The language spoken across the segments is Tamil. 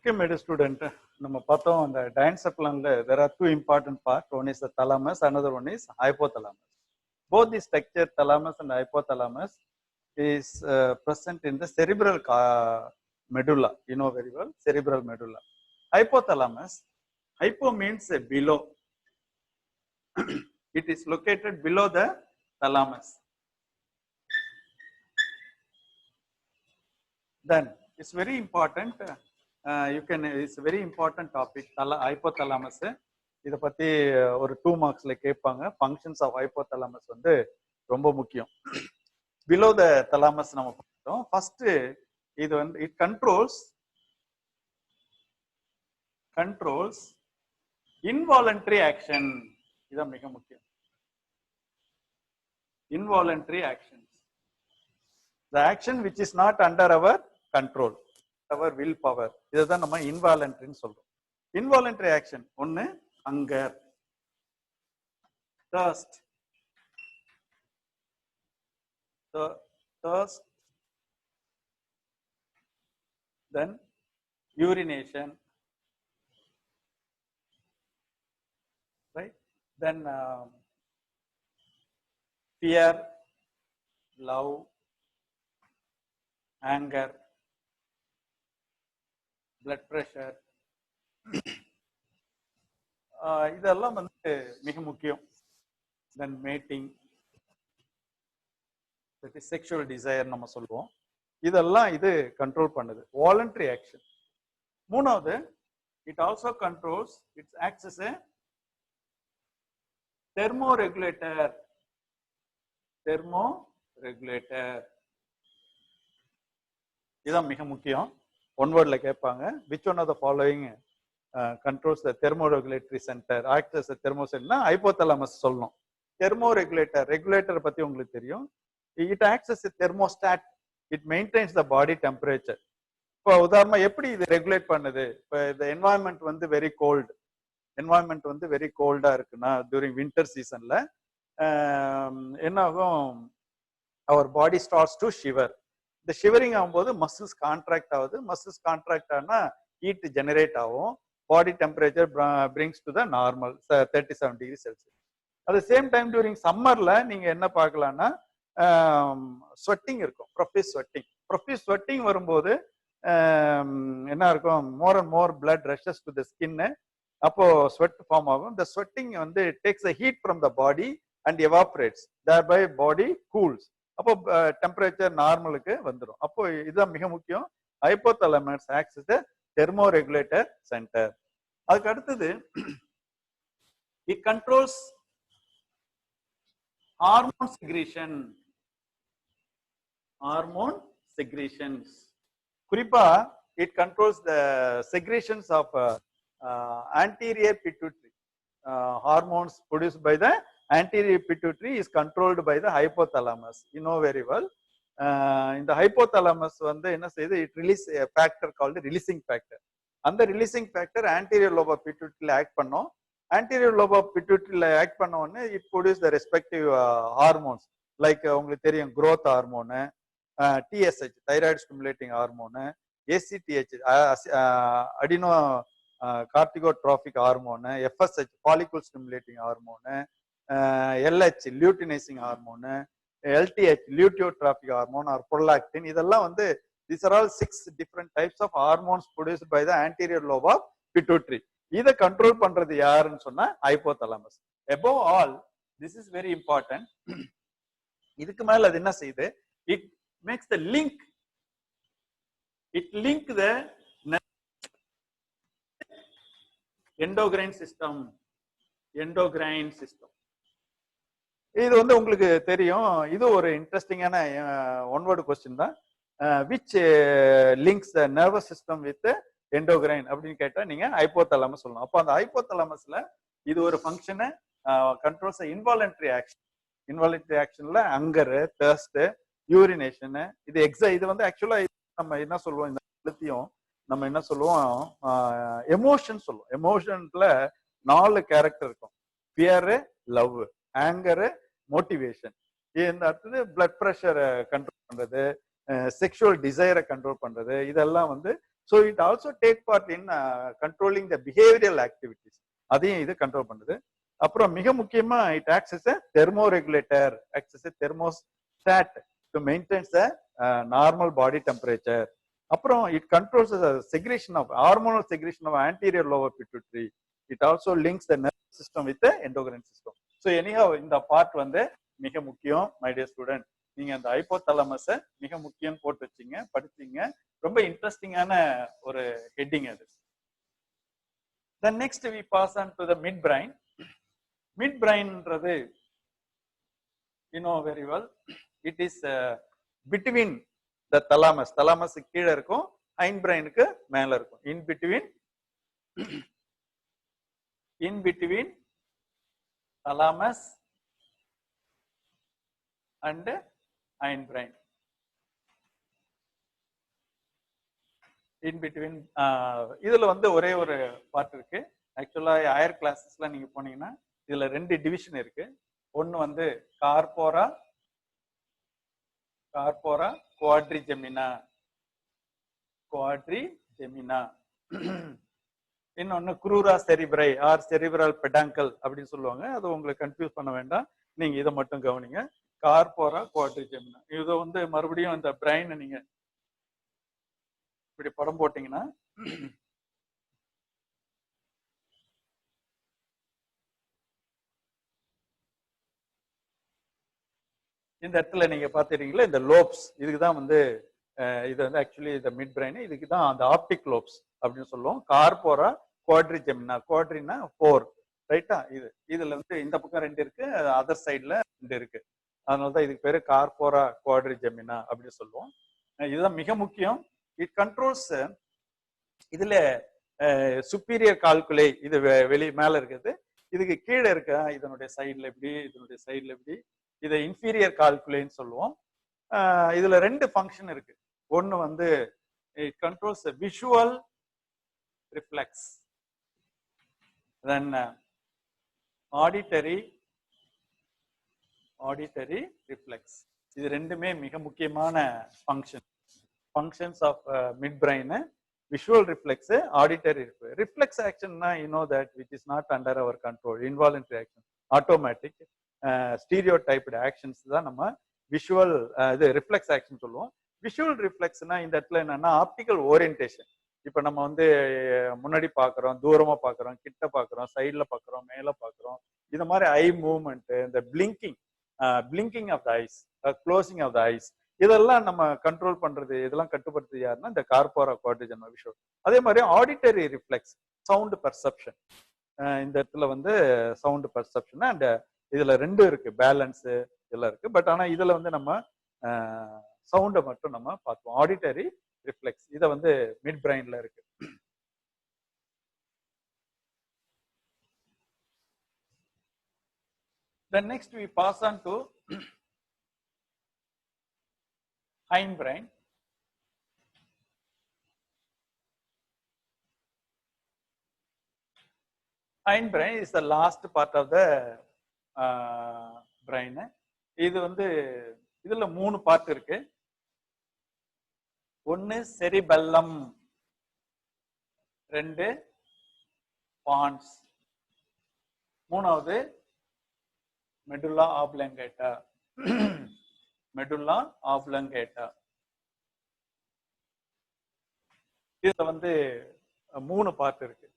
Okay, my student, நம்ம பார்த்தோம் அந்த diencephalonல there are two important parts. One is the thalamus, another one is hypothalamus. Both the structure thalamus and hypothalamus is present in the cerebral medulla. You know very well, cerebral medulla. Hypothalamus, hypo means below. It is located below the thalamus. Then it's very important. It's a very important topic. Hypothalamus. இதை பத்தி ஒரு 2 மார்க்ஸ்ல கேட்பாங்க. ஃபங்க்ஷன்ஸ் ஆஃப் ஹைப்போதலாமஸ் வந்து ரொம்ப முக்கியம். பிலோ த தலாமஸ் நம்ம பார்த்தோம். ஃபர்ஸ்ட் இது வந்து இட் கண்ட்ரோல்ஸ் இன்வாலண்டரி ஆக்ஷன். இதான் மிக முக்கியம். Involuntary action, the action which is not under our control, our will power, இதுதான் நம்ம இன்வாலண்டரின்னு சொல்றோம். இன்வாலண்டரி ஆக்ஷன் ஒன்னு hunger, thirst, then urination, right? Then fear, love, anger, blood pressure, இதெல்லாம் வந்து மிக முக்கியம். Then mating, that is sexual desire நம்ம சொல்லுவோம். இதெல்லாம் இது கண்ட்ரோல் பண்ணுது. Voluntary action. மூணாவது, it also controls, it acts as a thermoregulator. இதான் மிக முக்கியம். ஒன் வேர்ட்ல கேட்பாங்க, which one of the following controls the thermoregulatory center, acts as a thermocenter? Hypothalamus சொல்லணும். ரெகுலேட்டர் பத்தி உங்களுக்கு தெரியும். it acts as a thermostat, it maintains the body temperature. இப்போ உதாரணமா எப்படி இது ரெகுலேட் பண்ணுது? இப்போ இந்த என்வாயன்மெண்ட் வந்து வெரி கோல்டா இருக்குன்னா டியூரிங் வின்டர் சீசன்ல என்ன ஆகும்? அவர் பாடி ஸ்டார்ட்ஸ் டு ஷிவர். இந்த ஷிவரிங் ஆகும்போது மசில்ஸ் கான்ட்ராக்ட் ஆகுது. மசில்ஸ் கான்ட்ராக்ட் ஆனா ஹீட் ஜெனரேட் ஆகும். Body temperature brings to the normal 37 degree Celsius. At the same time during சம்மர்ல நீங்க என்ன பார்க்கலாம்னா ஸ்வெட்டிங் இருக்கும். ப்ரொஃப்யூஸ் ஸ்வெட்டிங் வரும்போது என்ன இருக்கும்? More and more blood rushes to the skin. அப்போ ஸ்வெட் ஃபார்ம் ஆகும். இந்த ஸ்வெட்டிங் வந்து takes the heat from the body and evaporates, thereby body cools. அப்போ டெம்பரேச்சர் நார்மலுக்கு வந்துடும். அப்போ இதுதான் மிக முக்கியம். Hypothalamus acts as a thermoregulator center. அதுக்கு அடுத்தது it controls hormone secretions. குறிப்பா it controls the secretions of anterior pituitary. Hormones produced by the anterior pituitary is controlled by the hypothalamus. You know very well. இந்த ஹைப்போதலாமஸ் வந்து என்ன செய்யுது? It release factor called releasing factor. அந்த releasing factor anterior lobe of பிட்யூட்டரியில ஆக்ட் பண்ணோம். ஆன்டீரியர் லோப் ஆஃப் பிட்யூட்டரியில ஆக்ட் பண்ண உடனே it produce the respective hormones. Like உங்களுக்கு தெரியும், growth hormone, TSH thyroid stimulating hormone, ACTH adeno corticotropic hormone, FSH follicle stimulating hormone, LH luteinizing hormone, LTH luteotrophic hormone or prolactin. இதெல்லாம் வந்து these are all 6 different types of hormones produced by the anterior lobe of pituitary. இதை கண்ட்ரோல் பண்றது யாருன்னு சொன்னா hypothalamus. above all, this is very important. இதுக்கு மேல அது என்ன செய்யுது? it makes the link, the endocrine system. இது வந்து உங்களுக்கு தெரியும். இது ஒரு இன்ட்ரெஸ்டிங்கான ஒன் வேர்டு கொஸ்டின் தான். Which links the nervous system with endocrine அப்படின்னு கேட்டா நீங்க ஹைப்போதலாமஸ் சொல்லணும். அப்போ அந்த ஹைப்போதலாமஸ்ல இது ஒரு ஃபங்க்ஷனை கண்ட்ரோல்ஸ் இன்வாலண்டரி ஆக்ஷன்ல ஹங்கர், தர்ஸ்ட், யூரினேஷன், இது வந்து ஆக்சுவலா நம்ம என்ன சொல்லுவோம்? இந்த எழுத்தையும் நம்ம என்ன சொல்லுவோம்? எமோஷன் சொல்லுவோம். எமோஷன்ல 4 கேரக்டர் இருக்கும். Fear, love, anger, motivation. இந்த அடுத்தது பிளட் ப்ரெஷரை கண்ட்ரோல் பண்றது, செக்ஷுவல் டிசைரை கண்ட்ரோல் பண்றது. இதெல்லாம் வந்து So it also take part in controlling the behavioral activities. அதையும் இது கண்ட்ரோல் பண்ணுது. அப்புறம் மிக முக்கியமா it acts as a thermoregulator, acts as a thermostat to maintain the normal body temperature. அப்புறம் it controls the segregation of hormonal segregation of anterior lower pituitary. It also links the nervous system with the endocrine system. So anyhow இந்த பார்ட் வந்து மிக முக்கியம் my dear student. நீங்க அந்த ஹைப்போதலமஸை மிக முக்கியம் போட்டு வச்சீங்க, படிச்சீங்க. ரொம்ப இன்ட்ரெஸ்டிங்கான ஒரு ஹெட்டிங் அது. Then next we pass on to the midbrain. Midbrainன்றது you know very well, it is between the thalamus. Thalamus கீழ இருக்கும், hindbrainக்கு மேல இருக்கும். In between thalamus and hindbrain. In between இதுல வந்து ஒரே ஒரு பார்ட் இருக்கு. ஆக்சுவலா ஹையர் கிளாஸஸ்ல நீங்க போனீங்கன்னா இதுல ரெண்டு டிவிஷன் இருக்கு. ஒன்னு வந்து கார்போரா குவாட்ரிஜெமினா, இன்னொன்னு குரூரா செரிப்ரை ஆர் செரிப்ரல் பெடாங்கல் அப்படின்னு சொல்லுவாங்க. அது உங்களுக்கு கன்ஃபியூஸ் பண்ண வேண்டாம், நீங்க இதை மட்டும் கவனிங்க. கார்போரா குவாட்ரிஜெமினா, இதை வந்து மறுபடியும் இந்த பிரைன் நீங்க இப்படி படம் போட்டீங்கன்னா இந்த இடத்துல நீங்க பாத்துறீங்களா, இந்த லோப்ஸ், இதுக்குதான் வந்து இது வந்து ஆக்சுவலி இந்த மிட் பிரைன், இதுக்கு தான் அந்த ஆப்டிக் லோப்ஸ் அப்படின்னு சொல்லுவோம். கார்போரா குவாட்ரிஜெமினா, குவாட்ரினா 4, ரைட்டா? இதுல வந்து இந்த பக்கம் 2 இருக்கு, அதர் சைட்ல 2 இருக்கு. அதனாலதான் இதுக்கு பேரு கார்போரா குவாட்ரிஜெமினா அப்படின்னு சொல்லுவோம். இதுதான் மிக முக்கியம். இட் கண்ட்ரோல்ஸ் இதுல சுப்பீரியர் கால்குலே, இது வெளி மேல இருக்குது, இதுக்கு கீழே இருக்க இதனுடைய சைட்ல இப்படி, இதனுடைய சைட்ல இப்படி, இதை இன்ஃபீரியர் கால்குலேன்னு சொல்லுவோம். இதுல 2 ஃபங்க்ஷன் இருக்கு. ஒன்னு வந்து it controls visual reflex, then auditory reflex. இது ரெண்டுமே மிக முக்கியமான functions of midbrain. Visual reflex, auditory reflex ஆக்ஷன்னா you know that which is not under our control, involuntary action, automatic stereotyped actions தான் நம்ம விஷுவல் இது ரிஃப்ளெக்ஸ் ஆக்ஷன் சொல்லுவோம். விஷுவல் ரிஃப்ளெக்ஸ்னா இந்த இடத்துல என்னன்னா ஆப்டிக்கல் ஓரியன்டேஷன். இப்ப நம்ம வந்து முன்னாடி பாக்குறோம், தூரமா பாக்குறோம், கிட்ட பாக்குறோம், சைட்ல பாக்குறோம், மேல பாக்குறோம், இந்த மாதிரி ஐ மூவ்மெண்ட், இந்த blinking of the eyes, closing of the eyes, இதெல்லாம் நம்ம கண்ட்ரோல் பண்றது, இதெல்லாம் கட்டுப்படுத்துறது யாருன்னா இந்த கார்போரா குவாட்ரிஜெமினா விஷுவல். அதே மாதிரி ஆடிட்டரி ரிஃப்ளெக்ஸ், சவுண்ட் பர்செப்ஷன். இந்த இடத்துல வந்து சவுண்ட் பர்செப்ஷன் அண்ட் இதுல 2 இருக்கு, பேலன்ஸ் இதெல்லாம் இருக்கு. பட் ஆனா இதுல வந்து நம்ம சவுண்டை மட்டும் நம்ம பார்ப்போம். ஆடிட்டரி ரிஃப்ளெக்ஸ் இதை வந்து மிட் பிரைன்ல இருக்கு. Then next we pass on to hindbrain. Hindbrain is the last part of the brain. இது வந்து இதுல 3 பார்ட் இருக்கு. ஒன்னு செரிபெல்லம், 2 பான்ஸ், 3வது மெடுல்லா ஆப்லங்கேட்டா. இதுல வந்து 3 பார்ட் இருக்கு.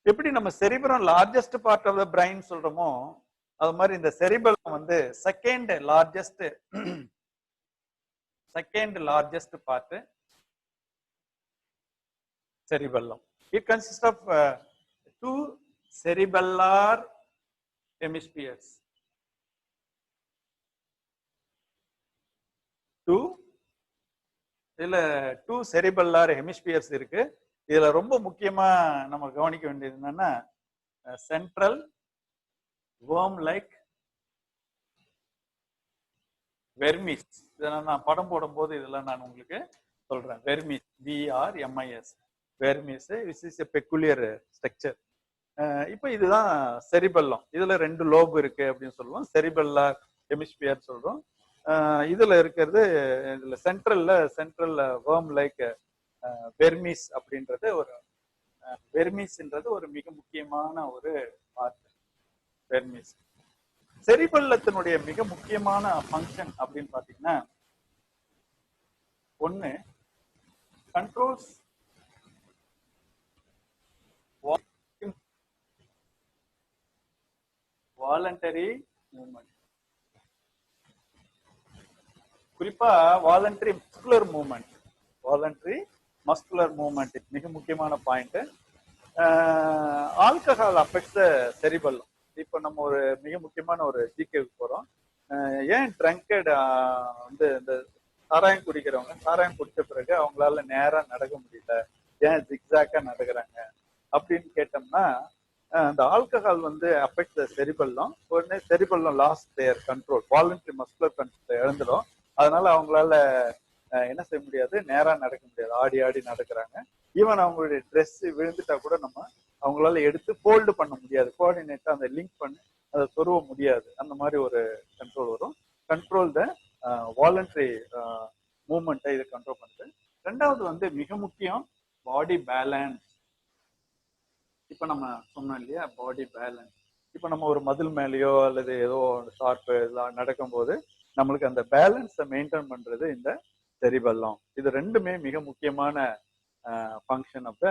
எப்படி நம்ம cerebrum largest part of the brain சொல்றோமோ, அது மாதிரி இந்த செரிபெல்லம் வந்து second largest part cerebellum. It consists of 2 cerebellar hemispheres. 2 cerebellar hemispheres இருக்கு. இதுல ரொம்ப முக்கியமா நம்ம கவனிக்க வேண்டியது என்னன்னா சென்ட்ரல் worm like வெர்மிஸ். இதெல்லாம் நான் படம் போடும்போது இதெல்லாம் நான் உங்களுக்கு சொல்றேன். வெர்மிஸ், VRMIS, வெர்மிஸ், this is a peculiar structure. இப்போ இதுதான் செரிபெல்லம். இதுல 2 லோப் இருக்கு அப்படின்னு சொல்லுவோம். செரிபெல்லார் ஹெமிஸ்பியர் சொல்றோம். இதுல இருக்கிறது இதுல சென்ட்ரல் worm like வெர்மிஸ் அப்படின்றது ஒரு வெர்மிஸ்ன்றது ஒரு மிக முக்கியமான ஒரு பார்ட். வெர்மிஸ் செரிபல்லத்தினுடைய மிக முக்கியமான ஃபங்க்ஷன் அப்படின்னு பாத்தீங்கன்னா, ஒண்ணு கண்ட்ரோல்ஸ் வாலண்டரி மூவ்மெண்ட். குறிப்பா voluntary muscular movement. Voluntary muscular movement மிக முக்கியமான point. Alcohol affects the cerebellum. இப்போ நம்ம ஒரு மிக முக்கியமான ஒரு ஜிகேக்கு போறோம். ஏன் ட்ரங்கட் வந்து இந்த சாராயம் குடிக்கிறவங்க சாராயம் குடிச்ச பிறகு அவங்களால நேரா நடக்க முடியல, ஏன் ஜிக்ஸாக்கா நடக்கிறாங்க அப்படின்னு கேட்டோம்னா, அந்த ஆல்கஹால் வந்து அஃபெக்ட் த செரிபல்லம். உடனே cerebellum lost their control, voluntary muscular control இழந்துடும். அதனால அவங்களால என்ன செய்ய முடியாது, நேரா நடக்க முடியாது, ஆடி ஆடி நடக்கிறாங்க. ஈவன் அவங்களுடைய ட்ரெஸ் விழுந்துட்டா கூட நம்ம அவங்களால எடுத்து ஃபோல்டு பண்ண முடியாது, கோஆர்டினேட்டா அந்த லிங்க் பண்ணி அதை சொருவ முடியாது. அந்த மாதிரி ஒரு கண்ட்ரோல் வரும். கண்ட்ரோல் த வாலண்டரி மூவ்மெண்ட்டை இது கண்ட்ரோல் பண்ணுது. ரெண்டாவது வந்து மிக முக்கியம் பாடி பேலன்ஸ். இப்ப நம்ம சொன்னோம் இல்லையா, பாடி பேலன்ஸ். இப்ப நம்ம ஒரு மதில் மேலேயோ அல்லது ஏதோ ஷார்ப்பு இதெல்லாம் நடக்கும்போது நம்மளுக்கு அந்த பேலன்ஸை மெயின்டைன் பண்றது இந்த செரிபல்லம். இது ரெண்டுமே மிக முக்கியமான function of the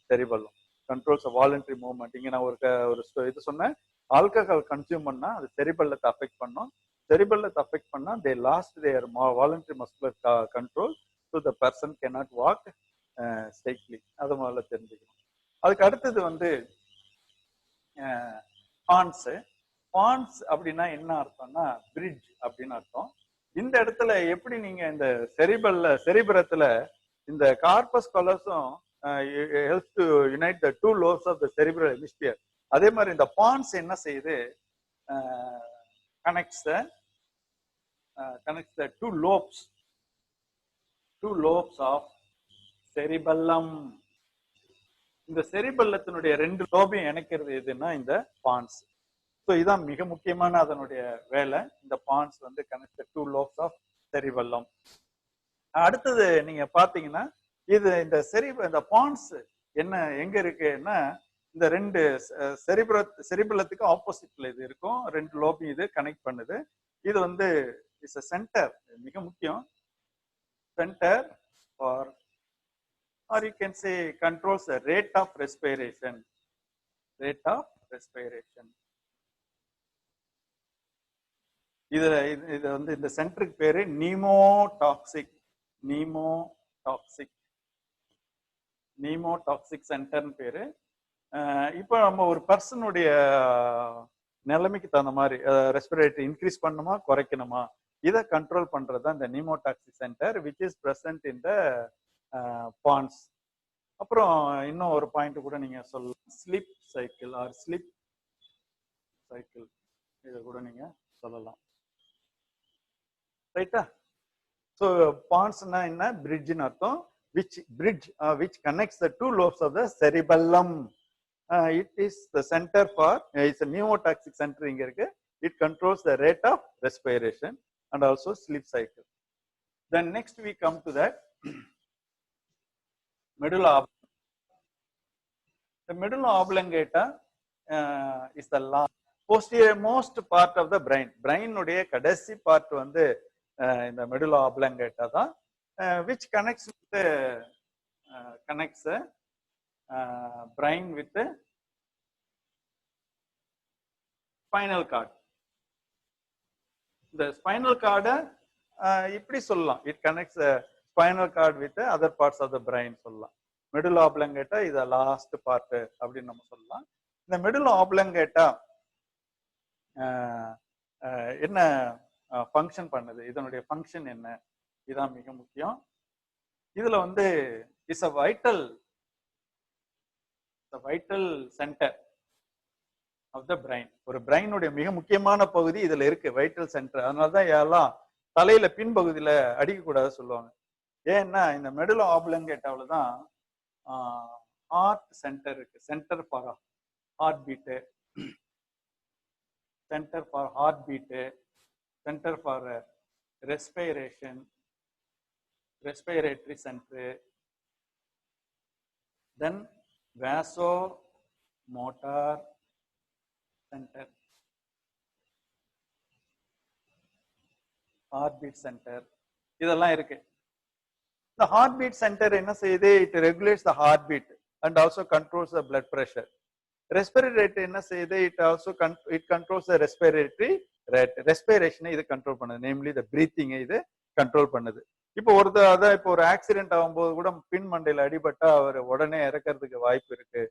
cerebellum. Controls voluntary movement. இங்க நான் ஒரு இது சொன்னேன், ஆல்கஹால் கன்சியூம் பண்ணா அது செரிபல்லத்தை அஃபெக்ட் பண்ணும். செரிபல்லத்தை அஃபெக்ட் பண்ணா they lost their voluntary muscular control, so the person cannot walk safely. அது முதல்ல தெரிஞ்சுக்கணும். அதுக்கு அடுத்தது வந்து பான்ஸ். பான்ஸ் அப்படின்னா என்ன அர்த்தம்னா பிரிட்ஜ் அப்படின்னு அர்த்தம். இந்த இடத்துல எப்படி நீங்க இந்த செரிபரத்துல இந்த corpus callosum helps to unite the two lobes of the cerebral hemisphere. அதே மாதிரி இந்த பான்ஸ் என்ன செய்யுது, connects the two lobes of cerebellum. இந்த செரிபல்லத்தினுடைய ரெண்டு லோபையும் இணைக்கிறது எதுன்னா இந்த பான்ஸ். ஸோ இதான் மிக முக்கியமான அதனுடைய வேலை. இந்த பான்ஸ் வந்து connect two lobes of cerebellum. அடுத்தது நீங்க பாத்தீங்கன்னா, இது இந்த பான்ஸ் என்ன எங்க இருக்குன்னா, இந்த ரெண்டு செரிபல்லத்துக்கு ஆப்போசிட்ல இது இருக்கும். ரெண்டு லோபையும் இது கனெக்ட் பண்ணுது. இது வந்து இஸ் a சென்டர், மிக முக்கியம். Centre or you can say controls the rate of respiration. இது வந்து இந்த சென்டருக்கு பேரு நீமோடாக்சிக் சென்டர்னு பேரு. இப்போ நம்ம ஒரு பர்சனுடைய நிலைமைக்கு தகுந்த மாதிரி ரெஸ்பிரேட்டரி இன்க்ரீஸ் பண்ணணுமா குறைக்கணுமா இதை கண்ட்ரோல் பண்றது தான் இந்த pneumotaxic centre, which is present in the pons. அப்புறம் இன்னும் ஒரு பாயிண்ட் கூட நீங்க சொல்லலாம், ஸ்லீப் சைக்கிள் இதை கூட நீங்க சொல்லலாம். ரைட்டா? ஸோ பான்ஸ்னா என்ன, பிரிட்ஜ்னு அர்த்தம். which connects the two lobes of the cerebellum. It is the center for, it's a pneumotaxic center இங்க இருக்கு. It controls the rate of respiration and also sleep cycle. Then next we come to that medulla oblongata. The medulla oblongata is the posterior most part of the brain. Brain உடைய கடைசி part வந்து இந்த medulla oblongata தான், which connects brain with the spinal cord. The spinal cord இப்படி சொல்லலாம், it connects the spinal cord with the other parts of the brain சொல்லலாம். medulla oblongata is the last part அப்படின்னு நம்ம சொல்லலாம். இந்த medulla oblongata என்ன ஃபங்க்ஷன் பண்ணுது, இதனுடைய ஃபங்க்ஷன் என்ன, இதுதான் மிக முக்கியம். இதுல வந்து is a vital center of the brain. ஒரு பிரைனுடைய மிக முக்கியமான பகுதி இதுல இருக்கு, வைட்டல் சென்டர். அதனாலதான் எல்லாம் தலையில பின்பகுதியில அடிக்க கூடாது சொல்லுவாங்க. ஏன்னா இந்த மெடுலா ஆப்லங்கேட்டாவில தான் ஹார்ட் சென்டர் இருக்கு. Center for heart beat, center for respiratory center, then vasomotor center, heartbeat center, இதெல்லாம் இருக்கு. The heartbeat center என்ன செய்யுது? It regulates the heartbeat and also controls the blood pressure. Respiratory rate என்ன செய்யுது? It also it controls the respiratory rate. Respiration இது கண்ட்ரோல் பண்ணுது, namely the breathing இது கண்ட்ரோல் பண்ணுது. இப்போ இப்போ ஒரு ஆக்சிடென்ட் ஆகும்போது கூட பின் மண்டையில அடிபட்டா அவர் உடனே இறக்கிறதுக்கு வாய்ப்பு இருக்கு.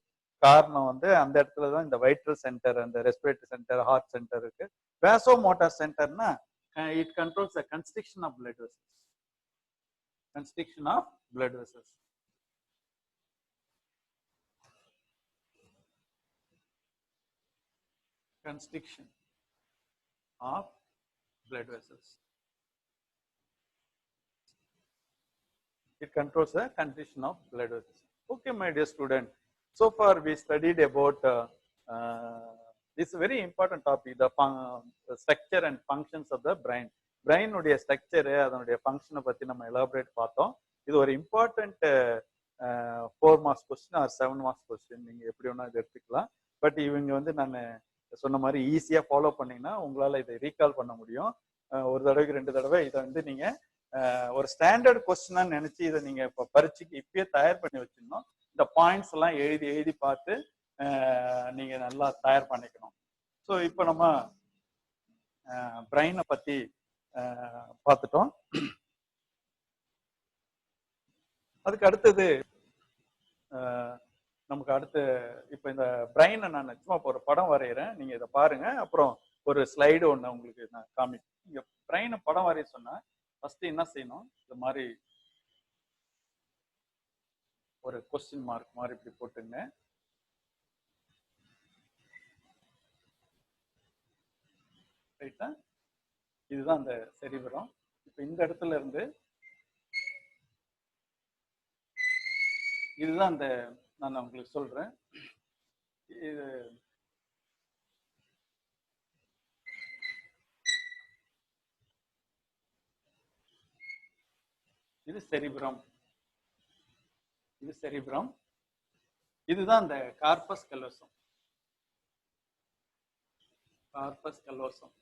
காரணம் வந்து அந்த இடத்துல தான் இந்த வைட்டல் சென்டர், அந்த ரெஸ்பிரேட்டரி சென்டர், ஹார்ட் சென்டர் இருக்கு. வேசோமோட்டார் சென்டர்னா it controls the constriction of blood vessels. Constriction of blood vessels. Constriction of blood vessels. It controls the constriction of blood vessels. Okay, my dear student. So far we studied about this very important topic, the structure and functions of the brain. Brain உடைய ஸ்ட்ரக்சரு, அதனுடைய ஃபங்க்ஷனை பற்றி நம்ம எலாபரேட் பார்த்தோம். இது ஒரு important 4 marks question or 7 marks question, நீங்கள் எப்படி வேணா இது எடுத்துக்கலாம். பட் இவங்க வந்து நான் சொன்ன மாதிரி ஈஸியாக ஃபாலோ பண்ணிங்கன்னா உங்களால் இதை ரீகால் பண்ண முடியும். ஒரு தடவைக்கு 2 தடவை இதை வந்து நீங்கள் ஒரு ஸ்டாண்டர்ட் கொஸ்டினாக நினச்சி இதை நீங்கள் இப்போ பரீட்சைக்கு இப்பயே தயார் பண்ணி வச்சிடணும். இந்த பாயிண்ட்ஸ் எல்லாம் எழுதி பார்த்து நீங்கள் நல்லா தயார் பண்ணிக்கணும். ஸோ இப்போ நம்ம பிரெயினை பற்றி பார்த்துட்டோம். அதுக்கு அடுத்தது நமக்கு அடுத்து இப்போ இந்த பிரெயினை நான் சும்மா ஒரு படம் வரைகிறேன், நீங்க இதை பாருங்க. அப்புறம் ஒரு ஸ்லைடு ஒன்று உங்களுக்கு நான் காமிப்பேன். நீங்க பிரெயினை படம் வரைய சொன்னா ஃபர்ஸ்ட் என்ன செய்யணும்? இந்த மாதிரி ஒரு கொஸ்டின் மார்க் மாதிரி இப்படி போட்டுங்க. ரைட்டா? இதுதான் அந்த செரிபரம். இப்ப இந்த இடத்துல இருந்து இதுதான் அந்த நான் உங்களுக்கு சொல்றேன். இது செரிபரம், இது செரிபரம். இதுதான் அந்த கார்பஸ் கலோசம், கார்பஸ் கலோசம்.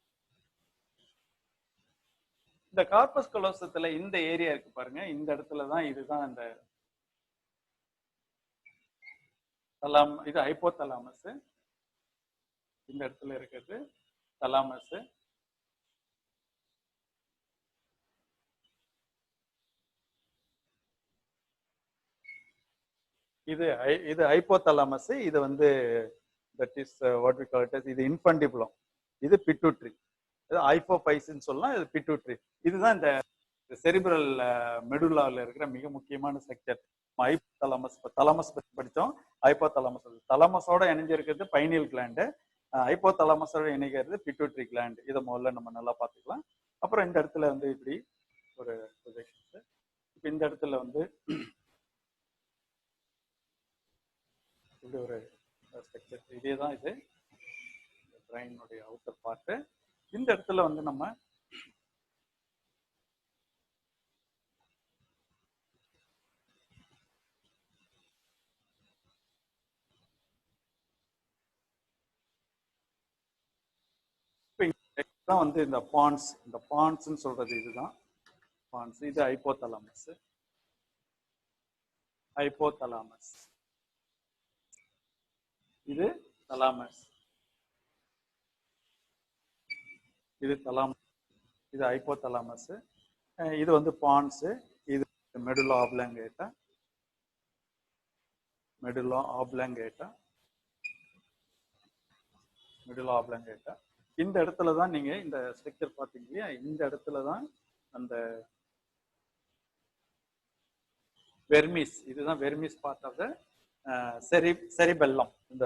இந்த கார்பஸ் கலோசத்துல இந்த ஏரியா இருக்கு பாருங்க, இந்த இடத்துலதான் இதுதான் இந்த இது ஹைப்போதலாமஸ். இந்த இடத்துல இருக்கிறது தலாமஸ். இது ஹைப்போதலாமஸ். இது வந்து that is what we call it as இது இன்ஃபண்டிபுலம், இது பிட்யூட்ரி, இது ஹைப்போஃபைசின்னு சொல்லலாம், இது பிட்யூட்ரி. இதுதான் இந்த செரிபிரல் மெடுலாவில் இருக்கிற மிக முக்கியமான ஸ்ட்ரக்சர். ஹைப்போதலாமஸ், தலாமஸ் பற்றி படித்தோம். ஹைப்போதலாமஸ், தலாமஸோட இணைஞ்சிருக்கிறது பைனியல் கிளாண்டு, ஹைப்போதலாமஸோட இணைக்கிறது பிட்யூட்ரி கிளாண்டு. இதை முதல்ல நம்ம நல்லா பார்த்துக்கலாம். அப்புறம் இந்த இடத்துல வந்து இப்படி ஒரு ப்ரொஜெக்ஷன்ஸ். இப்போ இந்த இடத்துல வந்து இப்படி ஒரு ஸ்ட்ரக்சர். இதே தான் இது பிரெயினுடைய அவுட்டர் பார்ட்டு. இந்த இடத்துல வந்து நம்ம தான் வந்து இந்த பான்ஸ், இந்த பான்ஸ்ன்னு சொல்றது இதுதான் பான்ஸ். இது ஹைப்போதலாமஸ், ஹைப்போதலாமஸ். இது தலாமஸ், இது தலாமஸ், இது ஹைப்போதலாமஸ். இது வந்து பான்ஸ். இது மெடுலா ஆப்லாங்கேட்டா, மெடுலா ஆப்லாங்கேட்டா, மெடுலா ஆப்லாங்கேட்டா. இந்த இடத்துல தான் நீங்க இந்த ஸ்ட்ரக்சர் பார்த்தீங்க இல்லையா, இந்த இடத்துல தான் அந்த வெர்மிஸ், இதுதான் வெர்மிஸ் பார்ட் ஆஃப் த செரிபெல்லம். இந்த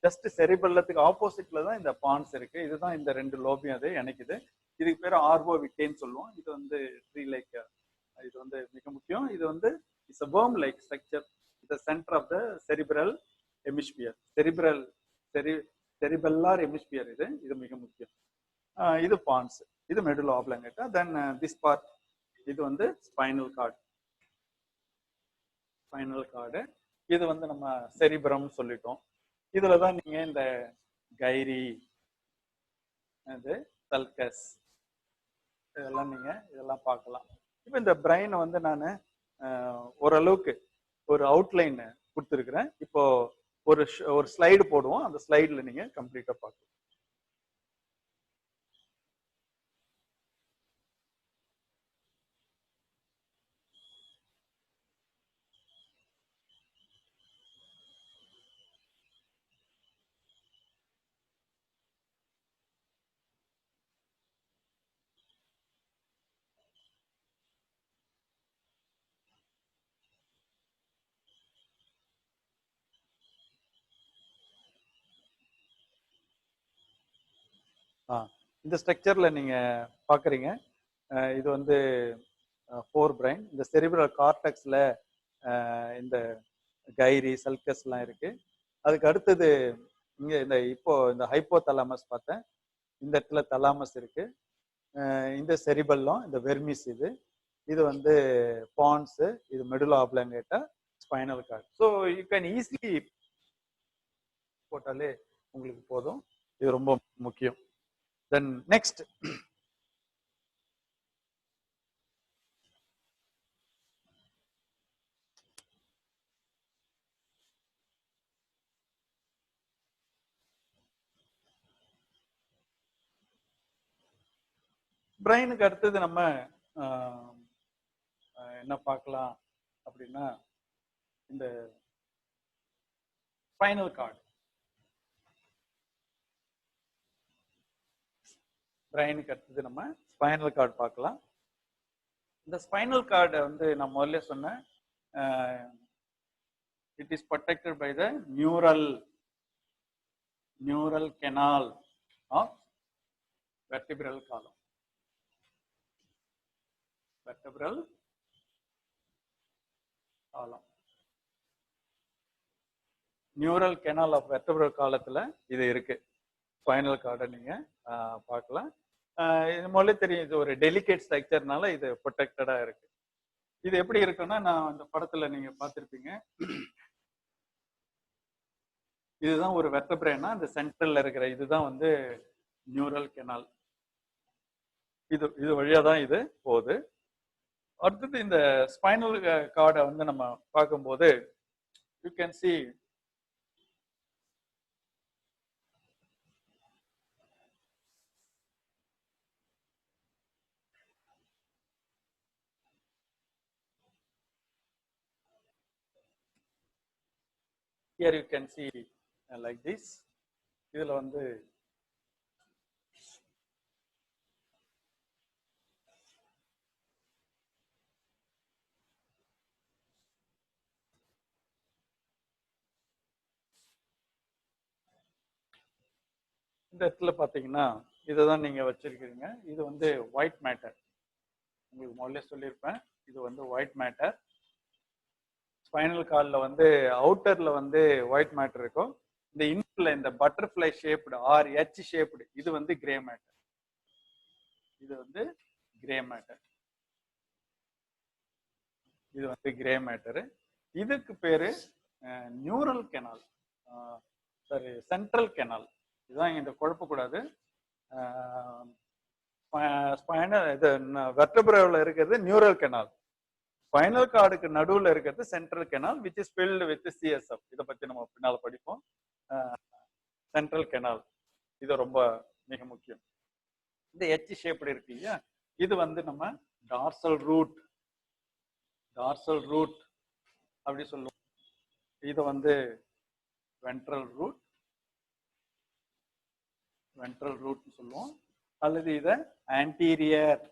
ஜஸ்ட் செரிபெல்லத்துக்கு ஆப்போசிட்ல தான் இந்த பான்ஸ் இருக்கு. இதுதான் இந்த 2 லோபியும் அதை இணைக்குது. இதுக்கு பேர் ஆர்போவிட்டேன்னு சொல்லுவோம். இது வந்து ட்ரீ லைக், இது வந்து மிக முக்கியம். இது வந்து it's a worm like structure, the center of the cerebral hemisphere, cerebellar hemisphere. இது மிக முக்கியம். இது பான்ஸ், இது மெடுலா ஆப்லாங்கேட்டா. தென் திஸ் பார்ட், இது வந்து ஸ்பைனல் கார்டு, ஸ்பைனல் கார்டு. இது வந்து நம்ம செரிபிரம் சொல்லிட்டோம். இதுலதான் நீங்க இந்த கைரி, இது சல்கஸ், இதெல்லாம் நீங்க இதெல்லாம் பார்க்கலாம். இப்போ இந்த பிரெயின் வந்து நான் ஓரளவுக்கு ஒரு அவுட்லைன் கொடுத்துருக்குறேன். இப்போ ஒரு ஸ்லைடு போடுவோம். அந்த ஸ்லைடுல நீங்க கம்ப்ளீட்டா பார்க்கலாம். இந்த ஸ்ட்ரக்சர்ல நீங்க பாக்குறீங்க. இது வந்து ஃபோர் பிரைன். இந்த செரிபிரல் கார்டெக்ஸ்ல இந்த கைரி, சல்கஸ் எல்லாம் இருக்கு. அதுக்கு அடுத்தது இங்க இப்போ இந்த ஹைப்போ தலாமஸ் பார்த்தேன். இந்த இடத்துல தலாமஸ் இருக்கு. இந்த செரிபல்லம், இந்த வெர்மிஸ், இது வந்து பான்ஸ், இது medulla oblongata, spinal cord. So you can easily போட்டாலே உங்களுக்கு போதும். இது ரொம்ப முக்கியம். தென் நெக்ஸ்ட், பிரெயினுக்கு அடுத்தது நம்ம என்ன பார்க்கலாம் அப்படின்னா, இந்த ஸ்பைனல் கார்டு. பிரெயினுக்கு அடுத்தது நம்ம ஸ்பைனல் கார்டு பார்க்கலாம். இந்த ஸ்பைனல் கார்டு வந்து நான் முதல்ல சொன்னேன், it is protected by the neural canal of vertebral column. Neural canal of vertebral காலத்துல இது இருக்கு. ஸ்பைனல் கார்டை நீங்க பார்க்கலாம். இது முதல்ல தெரியும், இது ஒரு டெலிகேட் ஸ்ட்ரக்சர்னால இது ப்ரொடெக்டடா இருக்கு. இது எப்படி இருக்குன்னா, நான் அந்த படத்துல நீங்க பார்த்திருப்பீங்க. இதுதான் ஒரு வெர்டெப்ரேனா, அந்த சென்ட்ரல்ல இருக்கிற இதுதான் வந்து நியூரல் கெனால். இது வழியா தான் இது போகுது. அடுத்தது இந்த ஸ்பைனல் கார்டை வந்து நம்ம பார்க்கும்போது you can see here you can see like this. இதுல வந்து இந்த இடத்துல பாத்தீங்கன்னா இதுதான் நீங்க வச்சிருக்கீங்க. இது வந்து ஒயிட் மேட்டர். உங்களுக்கு முதல்ல சொல்லியிருப்பேன், இது வந்து ஒயிட் மேட்டர். ஸ்பைனல் கார்டில் வந்து அவுட்டர்ல வந்து ஒயிட் மேட்டர் இருக்கும். இந்த இன்னர்ல இந்த butterfly shaped or H shaped இது வந்து கிரே மேட்டர். இது வந்து கிரே மேட்டர். இது வந்து கிரே மேட்டரு. இதுக்கு பேரு neural canal, sorry central canal. இதுதான் இந்த குழப்பக்கூடாது. ஸ்பைனல் இது வெர்டெப்ராவில் இருக்கிறது நியூரல் கெனால். ஸ்பைனல் கார்டுக்கு நடுவில் இருக்கிறது central canal, which is filled with CSF. இதை பத்தி நம்ம பின்னால படிப்போம். சென்ட்ரல் கெனால் இது ரொம்ப மிக முக்கியம். இந்த எச் ஷேப்டு இருக்கு இல்லையா, இது வந்து நம்ம டார்சல் ரூட் அப்படி சொல்லுவோம். இதை வந்து வென்ட்ரல் ரூட் சொல்லுவோம். அல்லது இதை anterior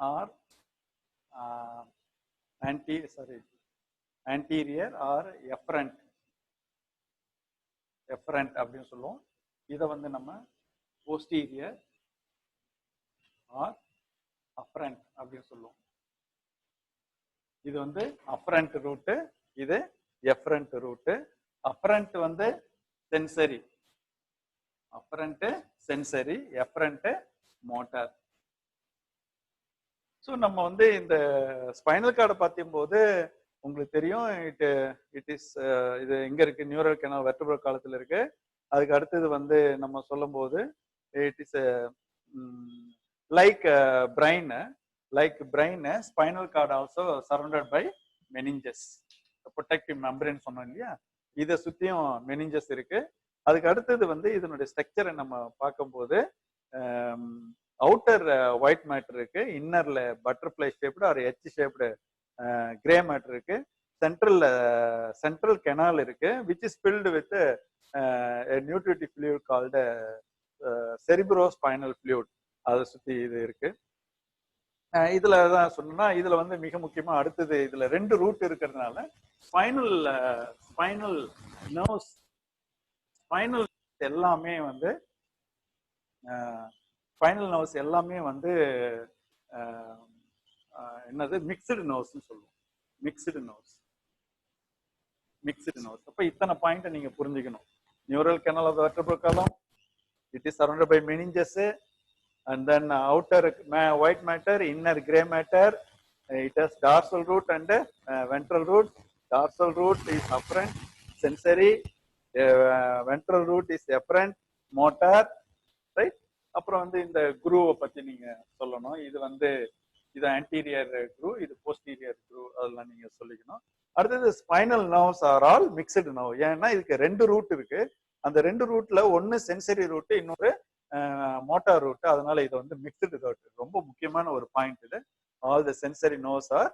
or anterior or efferent அப்படின்னு சொல்லுவோம். இதை வந்து நம்ம போஸ்டீரியர் ஆர் அஃபரண்ட் அப்படின்னு சொல்லுவோம். இது வந்து அஃபரண்ட் ரூட்டு, இது எஃபரண்ட் ரூட்டு. அஃபரண்ட் வந்து சென்சரி, எஃபரண்ட் மோட்டார். ஸோ நம்ம வந்து இந்த ஸ்பைனல் கார்டை பார்க்கும்போது உங்களுக்கு தெரியும் இட் இஸ் இது எங்க இருக்கு, நியூரல் கெனால் வெர்டபிரல் காலத்துல இருக்கு. அதுக்கு அடுத்தது வந்து நம்ம சொல்லும்போது it is like brain spinal cord also surrounded by meninges, protective membrane சொன்னோம் இல்லையா, இதை சுத்தியும் மெனிஞ்சஸ் இருக்கு. அதுக்கு அடுத்தது வந்து இதனுடைய ஸ்ட்ரக்சரை நம்ம பார்க்கும்போது அவுட்டர் ஒயிட் மேட்டர் இருக்கு, இன்னர்ல butterfly shaped or H shaped grey matter இருக்கு, சென்ட்ரல் கெனால் இருக்கு which is filled with nutritive fluid called cerebrospinal fluid, அதை சுத்தி இது இருக்கு. இதுல தான் சொன்னா இதுல வந்து மிக முக்கியமா அடுத்தது இதுல 2 ரூட் இருக்கிறதுனால ஸ்பைனல் நர்வ்ஸ் எல்லாமே வந்து ஸ்பைனல் நர்வ்ஸ் எல்லாமே வந்து என்னது மிக்சடு நர்வ்ஸ்னு சொல்லுவோம். Mixed nerves. அப்ப இத்தனை பாயிண்ட் நீங்க புரிஞ்சுக்கணும். Neural canal of vertebral column, it is surrounded by meninges, and then outer white matter, inner gray matter, it has dorsal root and ventral root. Dorsal root is afferent sensory, ventral root is efferent motor, right? அப்புறம் வந்து இந்த குரூவை பத்தி நீங்க சொல்லணும். இது வந்து இது ஆன்டீரியர் குரூ, இது போஸ்டீரியர் குரூ, அதெல்லாம் நீங்க சொல்லிக்கணும். அடுத்தது spinal nerves are all mixed nerve. ஏன்னா இதுக்கு 2 ரூட் இருக்கு. அந்த 2 ரூட்ல ஒன்னு சென்சரி ரூட், இன்னொரு மோட்டார் ரூட். அதனால இது வந்து மிக்சடு ரூட். ரொம்ப முக்கியமான ஒரு பாயிண்ட் இது. All the sensory nerves or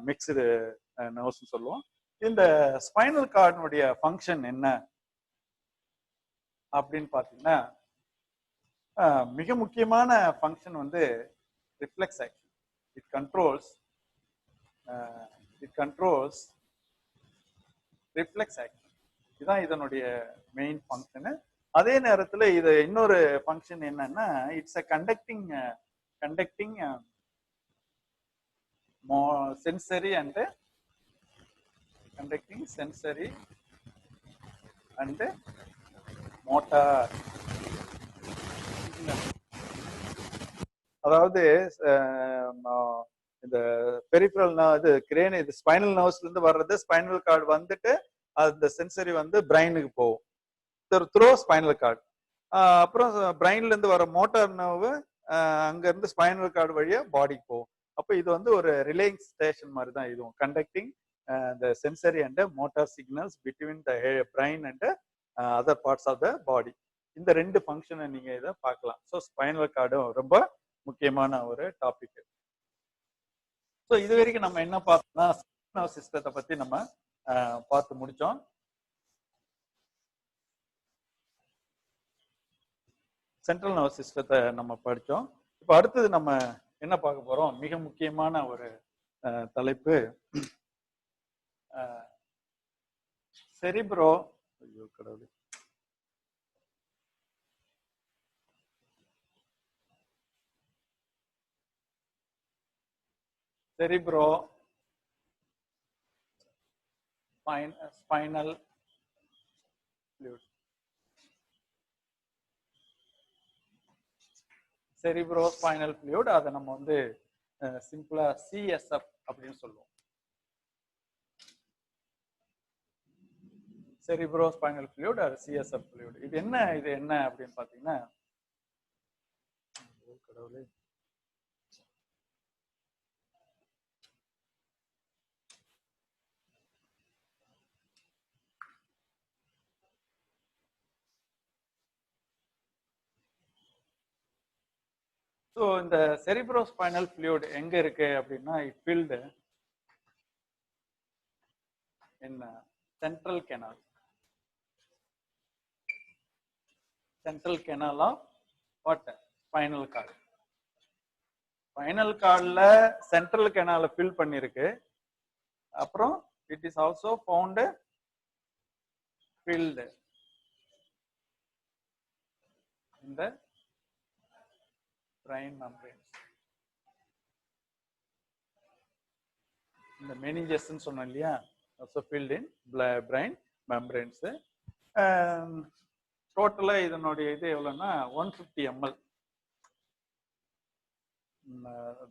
mixed nerves சொல்லுவோம். இந்த ஸ்பைனல் கார்டினுடைய ஃபங்க்ஷன் என்ன அப்படின்னு பாத்தீங்கன்னா, மிக முக்கியமான ஃபங்க்ஷன் வந்து reflex action. It controls reflex action. இதுதான் இதனுடைய மெயின் ஃபங்க்ஷனு. அதே நேரத்தில் இது இன்னொரு ஃபங்க்ஷன் என்னன்னா, it's a conducting sensory and motor. அதாவது இந்த பெரிஃபரல் இது கிரேன், இது ஸ்பைனல் நர்வ்ஸ்ல இருந்து வர்றது, ஸ்பைனல் கார்டு வந்துட்டு அந்த சென்சரி வந்து பிரைனுக்கு போகும் த்ரூ ஸ்பைனல் கார்டு. அப்புறம் பிரைன்ல இருந்து வர மோட்டார் நர்வு அங்க இருந்து ஸ்பைனல் கார்டு வழியா பாடிக்கு போகும். அப்போ இது வந்து ஒரு ரிலேயிங் ஸ்டேஷன் மாதிரி தான் இதுவும், conducting the sensory and motor signals between the brain and other parts of the body. இந்த 2 ஃபங்க்ஷனை நீங்க இதை பார்க்கலாம். ஸோ ஸ்பைனல் கார்டும் ரொம்ப முக்கியமான ஒரு டாபிக். ஸோ இது வரைக்கும் நம்ம என்ன பார்த்தோம்னா, நர்வ் சிஸ்டத்தை பத்தி நம்ம பார்த்து முடிச்சோம். சென்ட்ரல் நர்வ் சிஸ்டத்தை நம்ம படித்தோம். இப்போ அடுத்தது நம்ம என்ன பார்க்க போறோம், மிக முக்கியமான ஒரு தலைப்பு cerebrospinal fluid. Cerebrospinal fluid, அதை நம்ம வந்து சிம்பிளா சிஎஸ்எஃப் அப்படின்னு சொல்லுவோம். Cerebrospinal fluid or CSF fluid. இது என்ன அப்படின்னு பாத்தீங்கன்னா, ஸோ இந்த செரிப்ரோஸ்பைனல் ஃப்ளூயிட் எங்க இருக்கு அப்படின்னா, it filled in central canal. Central canal of what? Spinal cord. Spinal கார்டில் சென்ட்ரல் கெனால ஃபில் பண்ணிருக்கு. அப்புறம் it is also found filled in the brain membranes. இந்த meninges ன்னு சொன்னோம் இல்லையா, also filled in brain membranes. டோட்டலா இதனுடைய இது எவ்வளவுன்னா 150 ml.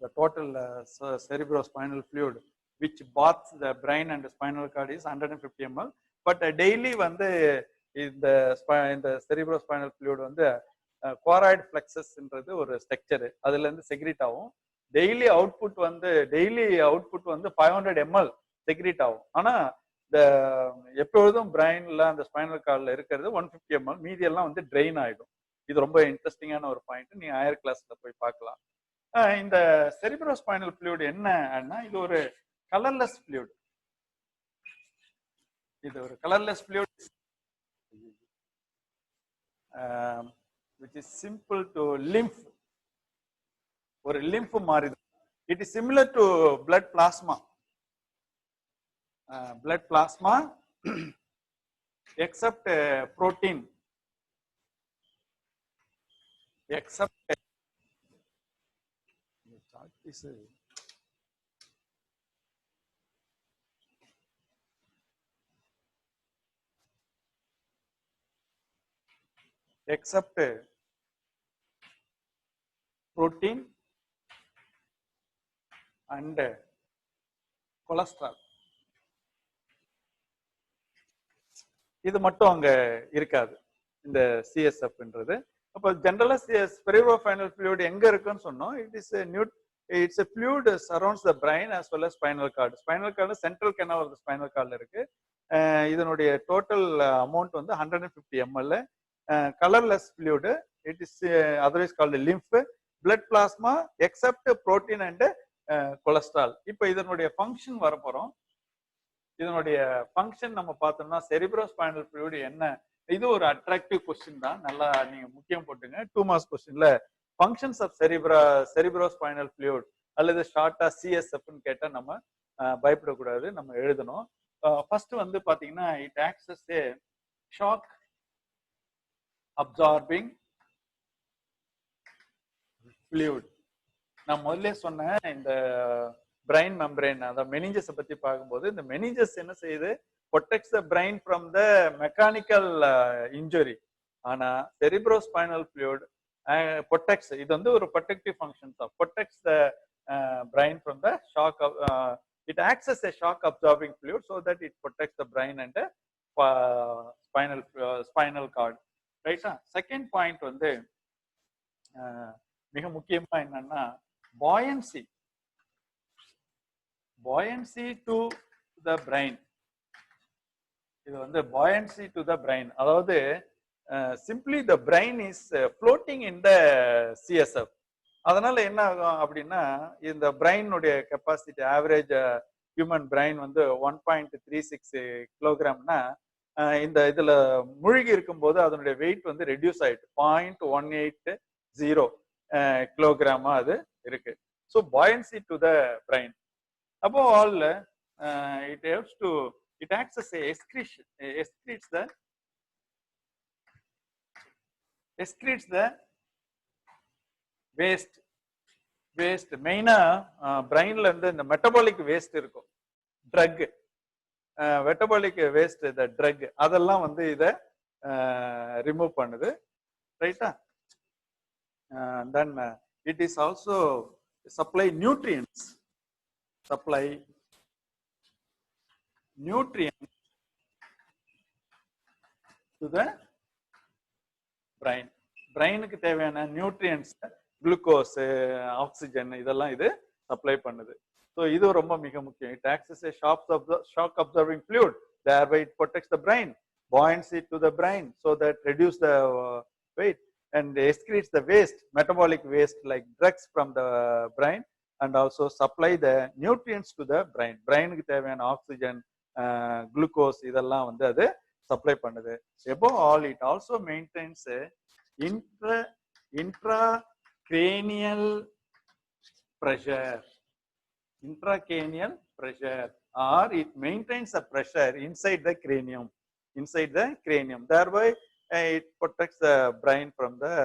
the total cerebrospinal fluid which baths the brain and spinal cord is 150 ml. But daily வந்து இந்த cerebrospinal fluid வந்து choroid plexusன்றது ஒரு ஸ்ட்ரக்சர், அதுல இருந்து செக்ரீட் ஆகும். டெய்லி அவுட்புட் வந்து 500 ml செக்ரீட் ஆகும். ஆனா இந்த எப்பொழுதும் பிரைன்ல அந்த ஸ்பைனல் கார்ட்ல இருக்கிறது 150 ml, மீதி எல்லாம் வந்து ட்ரெயின் ஆயிடும். இது ரொம்ப இன்ட்ரெஸ்டிங்கான ஒரு பாயிண்ட், நீங்க ஹையர் கிளாஸ்ல போய் பார்க்கலாம். இந்த செரிப்ரோஸ்பைனல் ஃப்ளூயிட் என்னன்னா, இது ஒரு கலர்லெஸ் ஃப்ளூயிட். இது ஒரு colourless fluid which is simple to lymph. ஒரு lymph மாதிரி. It is similar to blood plasma. Blood plasma except protein. Except except protein and cholesterol. இது மட்டும் அங்க இருக்காது இந்த சிஎஸ்எஃப்ன்றது. அப்போ ஜெனரலா cerebrospinal fluid எங்க இருக்குன்னு சொன்னோம். It's a fluid surrounds the brain as well as spinal cord. Spinal cord central canal of the spinal cordல இருக்கு. இதனுடைய டோட்டல் அமௌண்ட் வந்து 150 ml. Colorless fluid. It is otherwise called lymph. Blood plasma except protein and cholesterol. இப்போ இதனுடைய ஃபங்க்ஷன் வர போறோம். இதனுடைய ஃபங்க்ஷன் நம்ம பார்த்தோம்னா cerebrospinal fluid என்ன, இது ஒரு அட்ராக்டிவ் கொஸ்டின் தான், நல்லா நீங்க முக்கியம் போட்டுங்க. 2 மார்க்ஸ் கொஸ்டின்ல ஃபங்க்ஷன்ஸ் ஆஃப் cerebrospinal fluid அல்லது ஷார்ட்டா சிஎஸ்எஃப்னு கேட்டா நம்ம பயப்படக்கூடாது, நம்ம எழுதணும். ஃபர்ஸ்ட் வந்து பாத்தீங்கன்னா it acts as a shock absorbing fluid. நான் முதல்ல சொன்னேன் இந்த பிரைன் மெம்பரேன், அதாவது மெனிஞ்சஸ் பத்தி பார்க்கும்போது இந்த மெனிஞ்சஸ் என்ன செய்யுது, protects the brain from the mechanical injury. ஆனா cerebrospinal fluid protects, இது வந்து ஒரு protective functions of protects the brain from the shock of, it acts as a shock absorbing fluid so that it protects the brain and the spinal cord. ரைட்டா? செகண்ட் பாயிண்ட் வந்து மிக முக்கியமா என்னன்னா buoyancy to the brain. இது வந்து buoyancy to the brain, அதாவது simply the brain is floating in the CSF. அதனால என்ன ஆகும் அப்படின்னா, இந்த பிரைனுடைய கெப்பாசிட்டி ஆவரேஜ் ஹியூமன் பிரைன் வந்து 1.36 கிலோகிராம்னா, இந்த இதுல மூழ்கி இருக்கும்போது அதனுடைய வெயிட் வந்து ரெடியூஸ் ஆயிட்டு 0.180 கிலோகிராமா அது இருக்கு. So buoyancy to the brain. Above all, it helps to, it acts as a excretes the waste. மெயினா பிரைன்ல இருந்து இந்த மெட்டபாலிக் வேஸ்ட் இருக்கும், ட்ரக், மெட்டபாலிக் வேஸ்ட், இந்த ட்ரக், அதெல்லாம் வந்து இதை ரிமூவ் பண்ணுது. ரைட்டா? Then it is also supply nutrients to the brain. பிரைனுக்கு தேவையான நியூட்ரியன்ஸ், குளுக்கோஸ், ஆக்சிஜன், இதெல்லாம் இது சப்ளை பண்ணுது. ஸோ இது ரொம்ப மிக முக்கியம். It acts as a shock absorbing fluid, thereby it protects the brain, buoyancy to the brain so that reduce the weight and excretes the waste, metabolic waste like drugs from the brain, and also supply the nutrients to the brain. பிரைனுக்கு தேவையான ஆக்சிஜன், குளுக்கோஸ், இதெல்லாம் வந்து அது சப்ளை பண்ணுது. above all, it also maintains intracranial pressure, or it maintains a pressure inside the cranium, thereby it protects the brain from the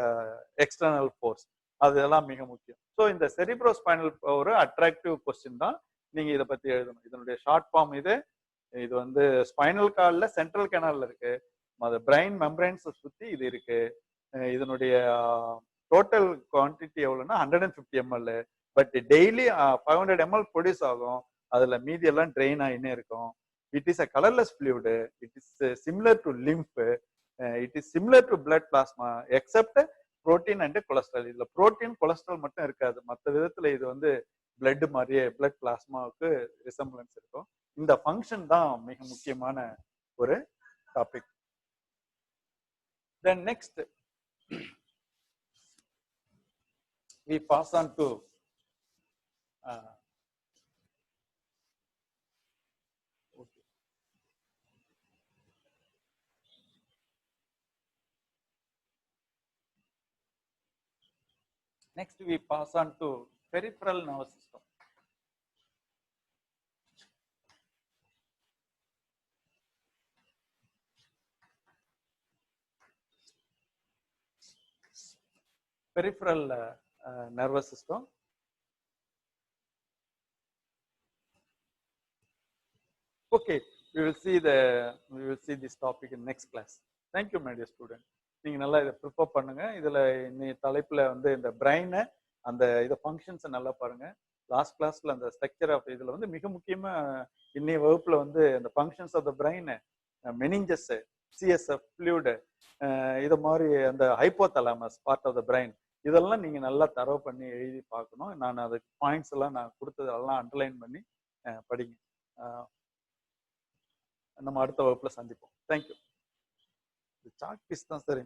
external force. அதெல்லாம் மிக முக்கியம். ஸோ இந்த cerebrospinal ஒரு அட்ராக்டிவ் கொஸ்டின் தான், நீங்க இதை பத்தி எழுதணும். இதனுடைய ஷார்ட் ஃபார்ம் இது வந்து ஸ்பைனல் கார்ட்ல சென்ட்ரல் கேனல்ல இருக்கு, அது பிரைன் மெம்பரேன்ஸ் சுத்தி இது இருக்கு. இதனுடைய டோட்டல் குவான்டிட்டி எவ்வளவுன்னா 150 ml. But daily 500 ml produce ஆகும். அதுல மீதி எல்லாம் ட்ரெயின் ஆகினே இருக்கும். It is a colourless fluid. It is similar to lymph. It is similar to blood plasma except protein and cholesterol. இதுல புரோட்டீன் கொலஸ்ட்ரால் மட்டும் இருக்காது. மற்ற விதத்துல இது வந்து பிளட் மாதிரியே பிளட் பிளாஸ்மாவுக்கு ரிசம்பிளன்ஸ் இருக்கும். இந்த ஃபங்க்ஷன் தான் மிக முக்கியமான ஒரு topic. Then next we pass on to okay. Next we pass on to peripheral nervous system. Peripheral nervous system. Okay, we will see this topic in next class. Thank you, my dear student. நீங்க நல்லா இதை ப்ரிப்பேர் பண்ணுங்க. இதுல இன்னைய தலைப்புல வந்து இந்த பிரெயினை அந்த இதை ஃபங்க்ஷன்ஸை நல்லா பாருங்க. லாஸ்ட் கிளாஸ்ல அந்த ஸ்ட்ரக்சர் ஆஃப் இதுல வந்து மிக முக்கியமா இன்னைய வகுப்புல வந்து அந்த functions of the brain, meninges, CSF fluid, இது மாதிரி அந்த hypothalamus part of the brain, இதெல்லாம் நீங்க நல்லா தரவு பண்ணி எழுதி பார்க்கணும். நான் அதுக்கு பாயிண்ட்ஸ் எல்லாம் நான் கொடுத்தது எல்லாம் அண்டர்லைன் பண்ணி படிங்க. நம்ம அடுத்த வகுப்புல சந்திப்போம். தேங்க்யூ. சாக் பீஸ் தான் சார்.